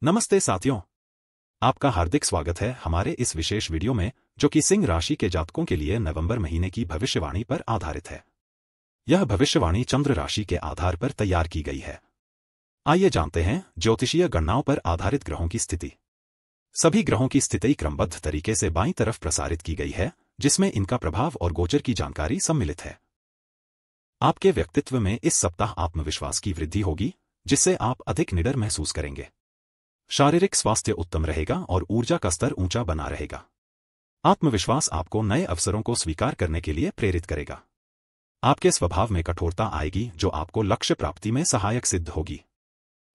नमस्ते साथियों, आपका हार्दिक स्वागत है हमारे इस विशेष वीडियो में जो कि सिंह राशि के जातकों के लिए नवंबर महीने की भविष्यवाणी पर आधारित है। यह भविष्यवाणी चंद्र राशि के आधार पर तैयार की गई है। आइए जानते हैं ज्योतिषीय गणनाओं पर आधारित ग्रहों की स्थिति। सभी ग्रहों की स्थिति क्रमबद्ध तरीके से बाईं तरफ प्रसारित की गई है, जिसमें इनका प्रभाव और गोचर की जानकारी सम्मिलित है। आपके व्यक्तित्व में इस सप्ताह आत्मविश्वास की वृद्धि होगी, जिससे आप अधिक निडर महसूस करेंगे। शारीरिक स्वास्थ्य उत्तम रहेगा और ऊर्जा का स्तर ऊंचा बना रहेगा। आत्मविश्वास आपको नए अवसरों को स्वीकार करने के लिए प्रेरित करेगा। आपके स्वभाव में कठोरता आएगी जो आपको लक्ष्य प्राप्ति में सहायक सिद्ध होगी।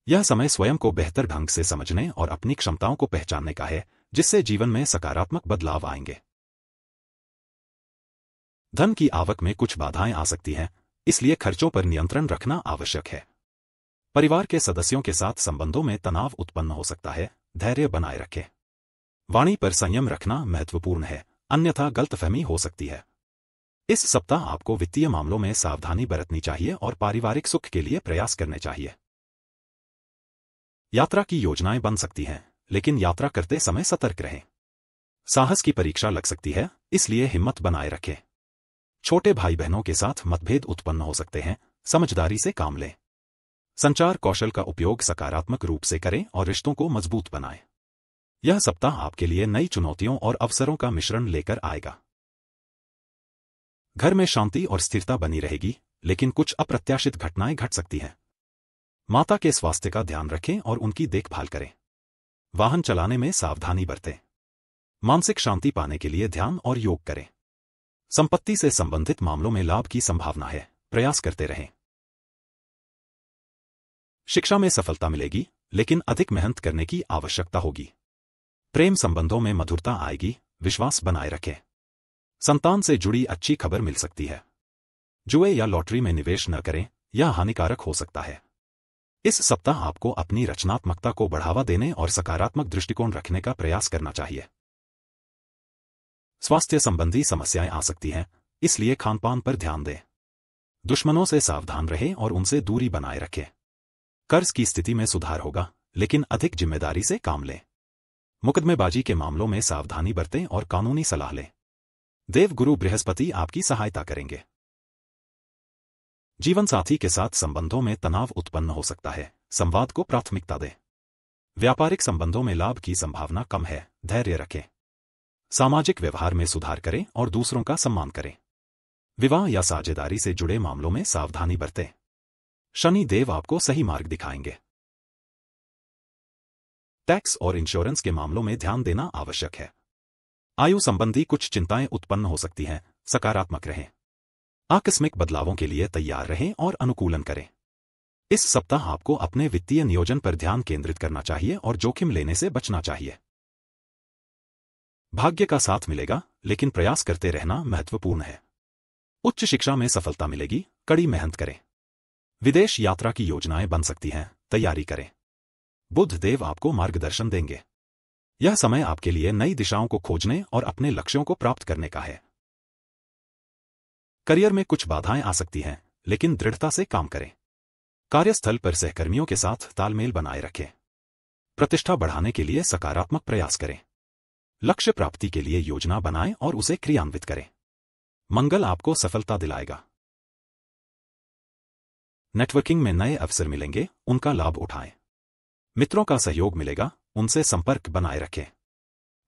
यह समय स्वयं को बेहतर ढंग से समझने और अपनी क्षमताओं को पहचानने का है, जिससे जीवन में सकारात्मक बदलाव आएंगे। धन की आवक में कुछ बाधाएं आ सकती हैं, इसलिए खर्चों पर नियंत्रण रखना आवश्यक है। परिवार के सदस्यों के साथ संबंधों में तनाव उत्पन्न हो सकता है, धैर्य बनाए रखें। वाणी पर संयम रखना महत्वपूर्ण है, अन्यथा गलतफहमी हो सकती है। इस सप्ताह आपको वित्तीय मामलों में सावधानी बरतनी चाहिए और पारिवारिक सुख के लिए प्रयास करने चाहिए। यात्रा की योजनाएं बन सकती हैं, लेकिन यात्रा करते समय सतर्क रहें। साहस की परीक्षा लग सकती है, इसलिए हिम्मत बनाए रखें। छोटे भाई बहनों के साथ मतभेद उत्पन्न हो सकते हैं, समझदारी से काम लें। संचार कौशल का उपयोग सकारात्मक रूप से करें और रिश्तों को मजबूत बनाएं। यह सप्ताह आपके लिए नई चुनौतियों और अवसरों का मिश्रण लेकर आएगा। घर में शांति और स्थिरता बनी रहेगी, लेकिन कुछ अप्रत्याशित घटनाएं घट सकती हैं। माता के स्वास्थ्य का ध्यान रखें और उनकी देखभाल करें। वाहन चलाने में सावधानी बरतें। मानसिक शांति पाने के लिए ध्यान और योग करें। संपत्ति से संबंधित मामलों में लाभ की संभावना है, प्रयास करते रहें। शिक्षा में सफलता मिलेगी, लेकिन अधिक मेहनत करने की आवश्यकता होगी। प्रेम संबंधों में मधुरता आएगी, विश्वास बनाए रखें। संतान से जुड़ी अच्छी खबर मिल सकती है। जुए या लॉटरी में निवेश न करें, यह हानिकारक हो सकता है। इस सप्ताह आपको अपनी रचनात्मकता को बढ़ावा देने और सकारात्मक दृष्टिकोण रखने का प्रयास करना चाहिए। स्वास्थ्य संबंधी समस्याएं आ सकती हैं, इसलिए खानपान पर ध्यान दें। दुश्मनों से सावधान रहें और उनसे दूरी बनाए रखें। कर्ज की स्थिति में सुधार होगा, लेकिन अधिक जिम्मेदारी से काम लें। मुकदमेबाजी के मामलों में सावधानी बरतें और कानूनी सलाह लें। देवगुरु बृहस्पति आपकी सहायता करेंगे। जीवन साथी के साथ संबंधों में तनाव उत्पन्न हो सकता है, संवाद को प्राथमिकता दें। व्यापारिक संबंधों में लाभ की संभावना कम है, धैर्य रखें। सामाजिक व्यवहार में सुधार करें और दूसरों का सम्मान करें। विवाह या साझेदारी से जुड़े मामलों में सावधानी बरतें। शनि देव आपको सही मार्ग दिखाएंगे। टैक्स और इंश्योरेंस के मामलों में ध्यान देना आवश्यक है। आयु संबंधी कुछ चिंताएं उत्पन्न हो सकती हैं, सकारात्मक रहें। आकस्मिक बदलावों के लिए तैयार रहें और अनुकूलन करें। इस सप्ताह आपको अपने वित्तीय नियोजन पर ध्यान केंद्रित करना चाहिए और जोखिम लेने से बचना चाहिए। भाग्य का साथ मिलेगा, लेकिन प्रयास करते रहना महत्वपूर्ण है। उच्च शिक्षा में सफलता मिलेगी, कड़ी मेहनत करें। विदेश यात्रा की योजनाएं बन सकती हैं, तैयारी करें। बुध देव आपको मार्गदर्शन देंगे। यह समय आपके लिए नई दिशाओं को खोजने और अपने लक्ष्यों को प्राप्त करने का है। करियर में कुछ बाधाएं आ सकती हैं, लेकिन दृढ़ता से काम करें। कार्यस्थल पर सहकर्मियों के साथ तालमेल बनाए रखें। प्रतिष्ठा बढ़ाने के लिए सकारात्मक प्रयास करें। लक्ष्य प्राप्ति के लिए योजना बनाएं और उसे क्रियान्वित करें। मंगल आपको सफलता दिलाएगा। नेटवर्किंग में नए अवसर मिलेंगे, उनका लाभ उठाएं। मित्रों का सहयोग मिलेगा, उनसे संपर्क बनाए रखें।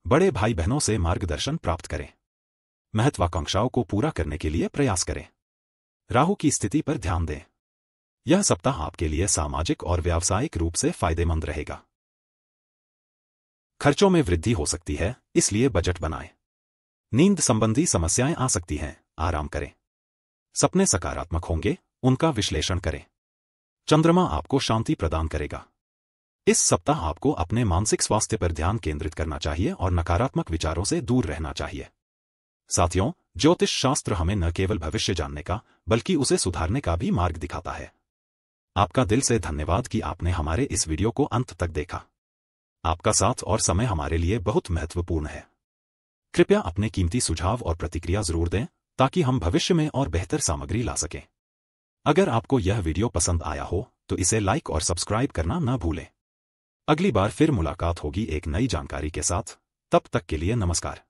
बड़े भाई बहनों से मार्गदर्शन प्राप्त करें। महत्वाकांक्षाओं को पूरा करने के लिए प्रयास करें। राहु की स्थिति पर ध्यान दें। यह सप्ताह आपके लिए सामाजिक और व्यावसायिक रूप से फायदेमंद रहेगा। खर्चों में वृद्धि हो सकती है, इसलिए बजट बनाएं। नींद संबंधी समस्याएं आ सकती हैं, आराम करें। सपने सकारात्मक होंगे, उनका विश्लेषण करें। चंद्रमा आपको शांति प्रदान करेगा। इस सप्ताह आपको अपने मानसिक स्वास्थ्य पर ध्यान केंद्रित करना चाहिए और नकारात्मक विचारों से दूर रहना चाहिए। साथियों, ज्योतिष शास्त्र हमें न केवल भविष्य जानने का, बल्कि उसे सुधारने का भी मार्ग दिखाता है। आपका दिल से धन्यवाद कि आपने हमारे इस वीडियो को अंत तक देखा। आपका साथ और समय हमारे लिए बहुत महत्वपूर्ण है। कृपया अपने कीमती सुझाव और प्रतिक्रिया जरूर दें, ताकि हम भविष्य में और बेहतर सामग्री ला सकें। अगर आपको यह वीडियो पसंद आया हो, तो इसे लाइक और सब्सक्राइब करना न भूलें। अगली बार फिर मुलाकात होगी एक नई जानकारी के साथ। तब तक के लिए नमस्कार।